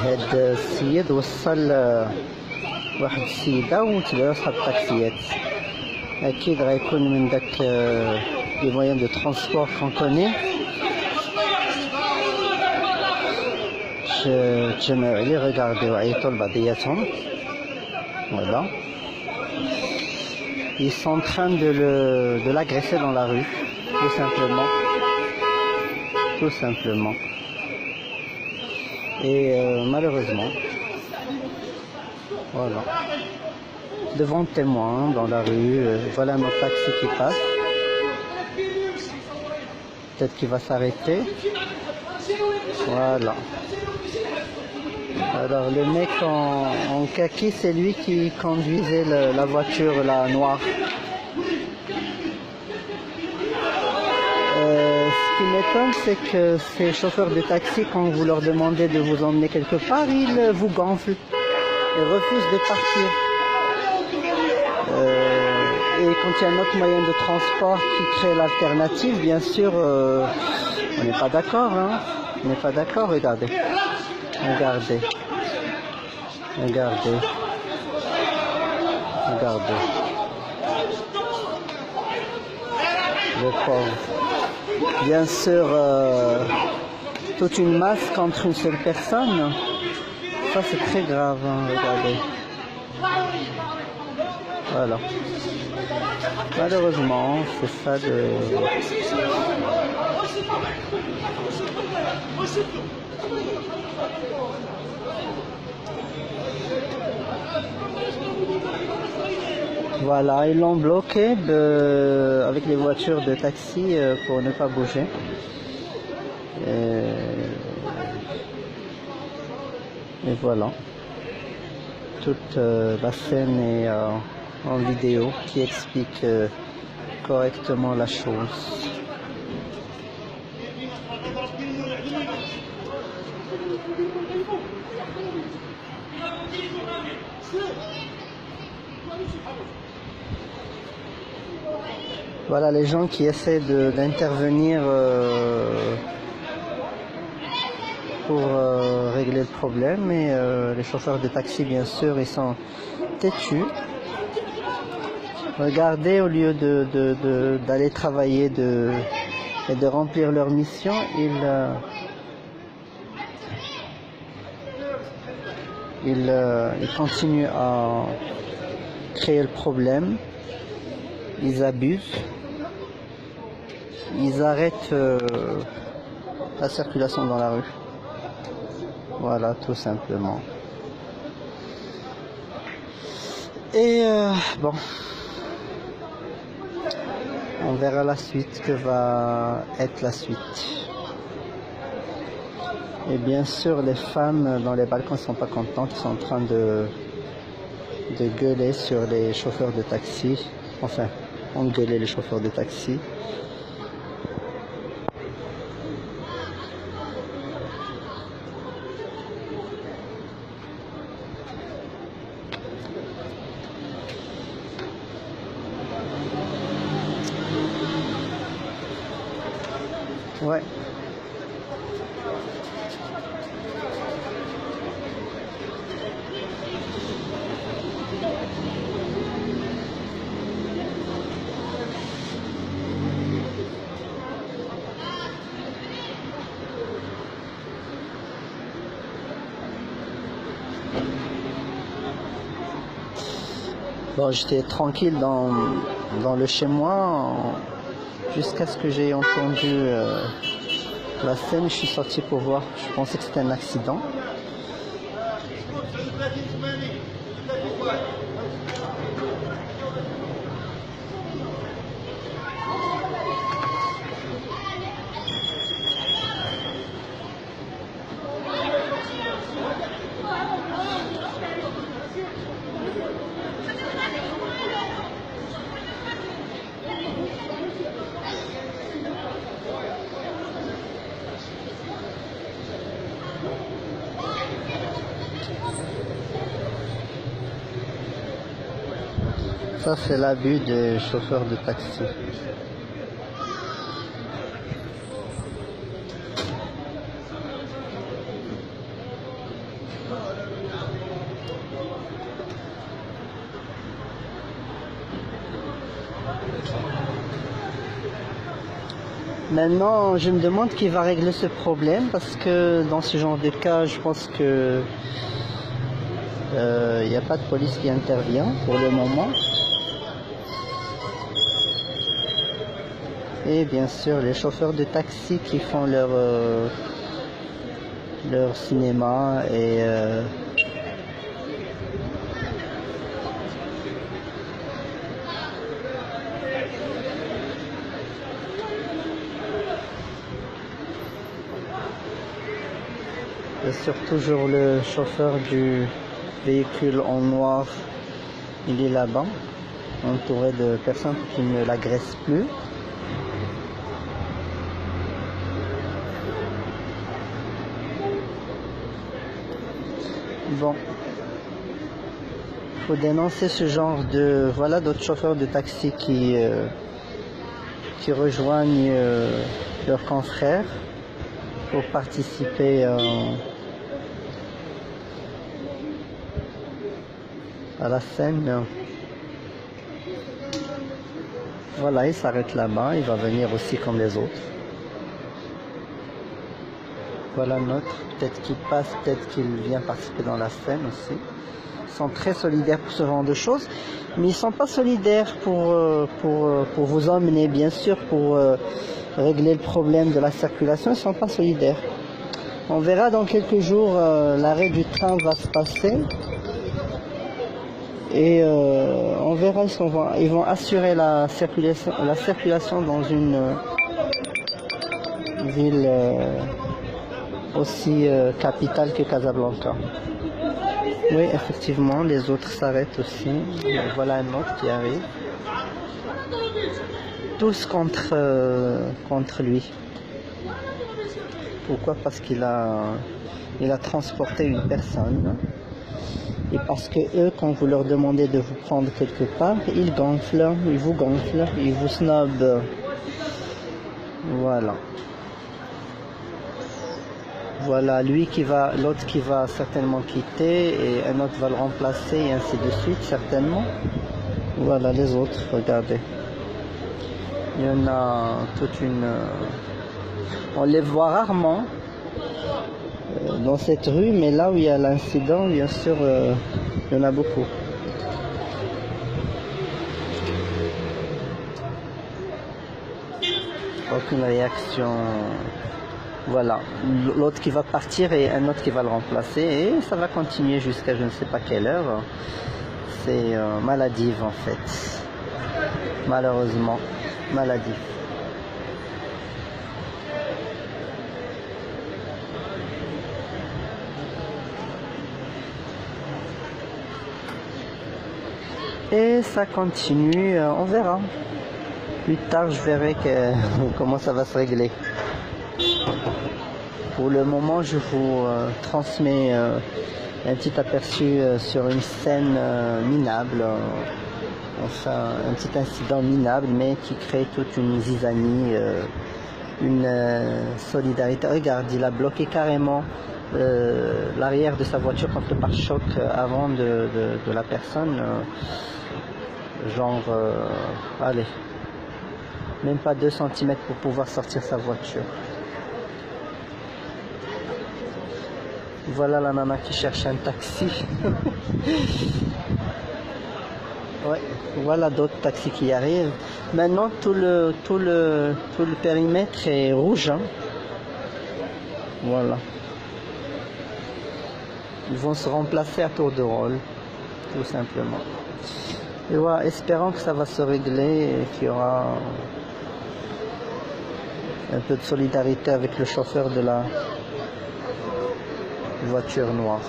هاد السيد وصل واحد السيدة وتبعو صحاب الطاكسيات. أكيد غيكون من داك لي مويان دو ترونسبور كون كوني. تجمعوا عليه غيغارديو عيطوا لبعضياتهم. Voilà. Ils sont en train de l'agresser dans la rue, tout simplement. Tout simplement. Et malheureusement, voilà. Devant le témoin dans la rue, voilà notre taxi qui passe. Peut-être qu'il va s'arrêter. Voilà. Alors le mec en kaki, c'est lui qui conduisait la voiture là, noire. Ce qui m'étonne, c'est que ces chauffeurs de taxi, quand vous leur demandez de vous emmener quelque part, ils vous gonflent et refusent de partir. Et quand il y a un autre moyen de transport qui crée l'alternative, bien sûr, on n'est pas d'accord, hein. On n'est pas d'accord, regardez. Regardez. Regardez. Regardez. Le pauvre. Bien sûr, toute une masse contre une seule personne, ça c'est très grave, hein, regardez. Voilà. Malheureusement, c'est ça de... Voilà, ils l'ont bloqué avec les voitures de taxi pour ne pas bouger. Et voilà. Toute la scène est en vidéo qui explique correctement la chose. Voilà les gens qui essaient d'intervenir pour régler le problème, et les chauffeurs de taxi, bien sûr, ils sont têtus. Regardez, au lieu d'aller travailler et de remplir leur mission, ils continuent à créer le problème. Ils abusent. Ils arrêtent la circulation dans la rue. Voilà, tout simplement. Et bon, on verra la suite, que va être la suite. Et bien sûr, les femmes dans les balcons ne sont pas contentes, ils sont en train de gueuler sur les chauffeurs de taxi. Enfin, engueuler les chauffeurs de taxi. Ouais. Bon, j'étais tranquille dans le chez moi jusqu'à ce que j'ai entendu la scène. Je suis sorti pour voir. Je pensais que c'était un accident. Ça, c'est l'abus des chauffeurs de taxi. Maintenant, je me demande qui va régler ce problème parce que dans ce genre de cas, je pense que il n'y a pas de police qui intervient pour le moment. Et bien sûr, les chauffeurs de taxi qui font leur cinéma et bien sûr, toujours le chauffeur du véhicule en noir, il est là-bas, entouré de personnes qui ne l'agressent plus. Bon, faut dénoncer ce genre de... Voilà d'autres chauffeurs de taxi qui rejoignent leurs confrères pour participer à la scène. Voilà, il s'arrête là-bas, il va venir aussi comme les autres. Voilà notre, peut-être qu'il passe, peut-être qu'il vient participer dans la scène aussi. Ils sont très solidaires pour ce genre de choses, mais ils ne sont pas solidaires pour vous emmener, bien sûr, pour régler le problème de la circulation, ils ne sont pas solidaires. On verra dans quelques jours, l'arrêt du train va se passer. Et on verra, ils vont assurer la circulation dans une ville aussi capitale que Casablanca. Oui, effectivement, les autres s'arrêtent aussi. Voilà un autre qui arrive. Tous contre lui. Pourquoi? Parce qu'il a transporté une personne. Et parce que eux, quand vous leur demandez de vous prendre quelque part, ils gonflent, ils vous gonflent, ils vous snobent. Voilà. Voilà, l'autre qui va certainement quitter et un autre va le remplacer et ainsi de suite, certainement. Voilà les autres, regardez. Il y en a toute une... On les voit rarement dans cette rue, mais là où il y a l'incident, bien sûr, il y en a beaucoup. Aucune réaction. Voilà, l'autre qui va partir et un autre qui va le remplacer, et ça va continuer jusqu'à je ne sais pas quelle heure. C'est maladif en fait, malheureusement, maladif. Et ça continue, on verra. Plus tard, je verrai comment ça va se régler. Pour le moment, je vous transmets un petit aperçu sur une scène minable, enfin un petit incident minable, mais qui crée toute une zizanie, une solidarité. Regarde, il a bloqué carrément l'arrière de sa voiture contre le pare-choc avant de la personne. Genre, allez, même pas 2 cm pour pouvoir sortir sa voiture. Voilà la nana qui cherche un taxi. Ouais, voilà d'autres taxis qui arrivent. Maintenant tout le périmètre est rouge. Hein. Voilà. Ils vont se remplacer à tour de rôle, tout simplement. Et voilà, espérons que ça va se régler et qu'il y aura un peu de solidarité avec le chauffeur de la voiture noire.